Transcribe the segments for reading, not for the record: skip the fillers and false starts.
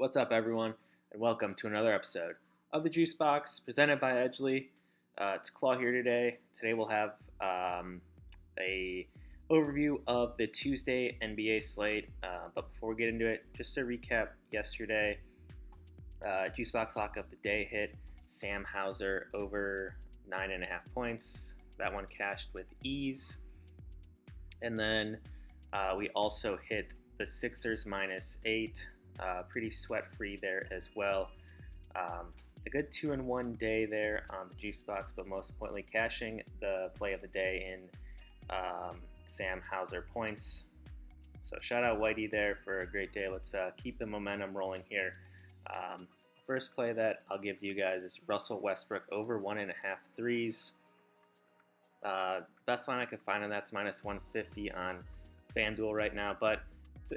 What's up, everyone, and welcome to another episode of the JuiceBox presented by Edgley. It's Claw here today. Today we'll have a overview of the Tuesday NBA slate. But before we get into it, just to recap yesterday, JuiceBox lock of the day hit Sam Hauser over 9.5 points. That one cashed with ease. And then we also hit the Sixers -8. Pretty sweat-free there as well. A good 2-in-1 day there on the JuiceBox, but most importantly, cashing the play of the day in Sam Hauser points. So shout out Whitey there for a great day. Let's keep the momentum rolling here. First play that I'll give to you guys is Russell Westbrook over 1.5 threes. Best line I could find on that's -150 on FanDuel right now, but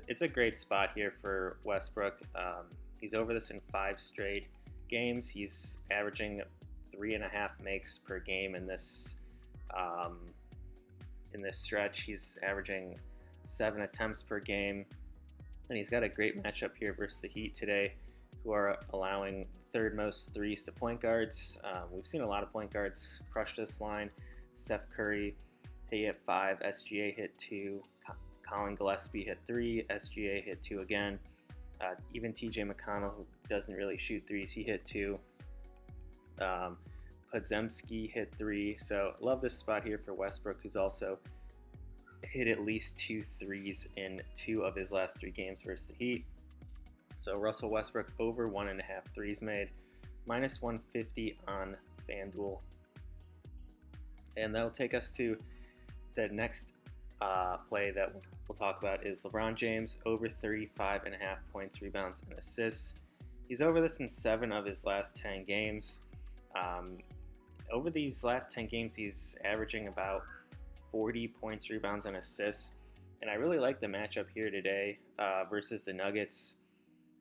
it's a great spot here for Westbrook. He's over this in 5 straight games. He's averaging 3.5 makes per game in this stretch. He's averaging 7 attempts per game, and he's got a great matchup here versus the Heat today, who are allowing third most threes to point guards. We've seen a lot of point guards crush this line. Steph Curry, he hit 5, SGA hit 2, Colin Gillespie hit 3, SGA hit 2 again. Even TJ McConnell, who doesn't really shoot threes, he hit 2. Podziemski hit 3. So love this spot here for Westbrook, who's also hit at least 2 threes in 2 of his last 3 games versus the Heat. So Russell Westbrook over 1.5 threes made, -150 on FanDuel. And that'll take us to the next play that we'll talk about is LeBron James over 35.5 points, rebounds, and assists. He's over this in 7 of his last 10 games. Over these last 10 games, he's averaging about 40 points, rebounds, and assists. And I really like the matchup here today versus the Nuggets,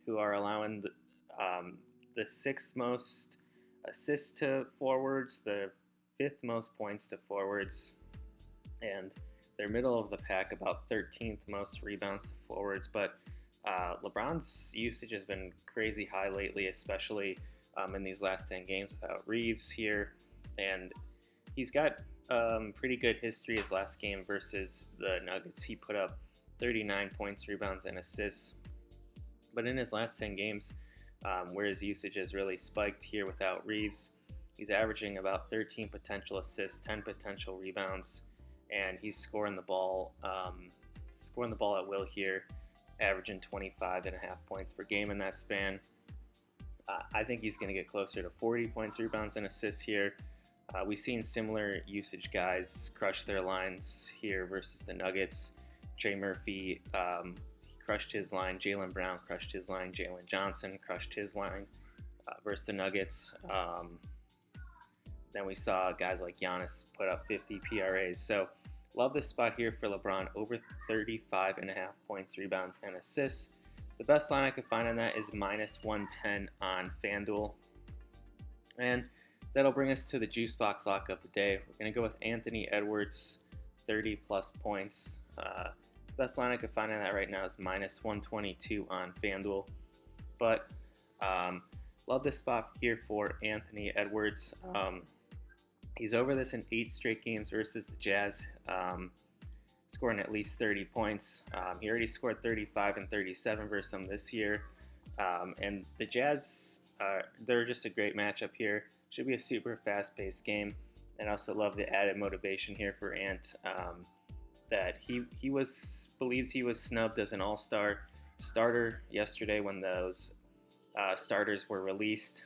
who are allowing the 6th most assists to forwards, the 5th most points to forwards, and they're middle of the pack, about 13th most rebounds to forwards. But LeBron's usage has been crazy high lately, especially in these last 10 games without Reeves here. And he's got pretty good history. His last game versus the Nuggets, he put up 39 points, rebounds, and assists. But in his last 10 games, where his usage has really spiked here without Reeves, he's averaging about 13 potential assists, 10 potential rebounds, and he's scoring the ball at will here, averaging 25.5 points per game in that span. I think he's going to get closer to 40 points, rebounds, and assists here. We've seen similar usage guys crush their lines here versus the Nuggets. Trey Murphy, he crushed his line. Jaylen Brown crushed his line. Jalen Johnson crushed his line versus the Nuggets. Then we saw guys like Giannis put up 50 PRAs. So love this spot here for LeBron, over 35.5 points, rebounds, and assists. The best line I could find on that is -110 on FanDuel. And that'll bring us to the JuiceBox lock of the day. We're going to go with Anthony Edwards, 30-plus points. The best line I could find on that right now is -122 on FanDuel. But love this spot here for Anthony Edwards. He's over this in 8 straight games versus the Jazz, scoring at least 30 points. He already scored 35 and 37 versus them this year. And the Jazz, they're just a great matchup here. Should be a super fast-paced game. And I also love the added motivation here for Ant, that he believes he was snubbed as an all-star starter yesterday when those starters were released.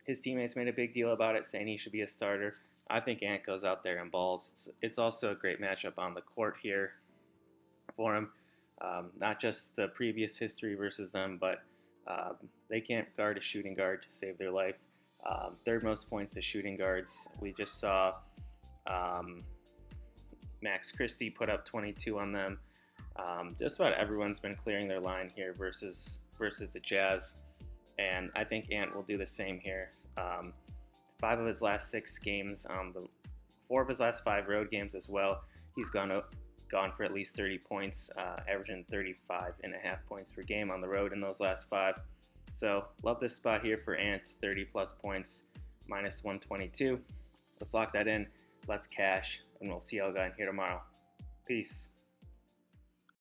His teammates made a big deal about it, saying he should be a starter. I think Ant goes out there and balls. It's also a great matchup on the court here for him. Not just the previous history versus them, but they can't guard a shooting guard to save their life. Third most points to shooting guards. We just saw Max Christie put up 22 on them. Just about everyone's been clearing their line here versus the Jazz. And I think Ant will do the same here. 5 of his last 6 games, 4 of his last 5 road games as well, he's gone gone for at least 30 points, averaging 35.5 points per game on the road in those last 5. So love this spot here for Ant, 30 plus points, minus 122. Let's lock that in. Let's cash, and we'll see y'all again here tomorrow. Peace.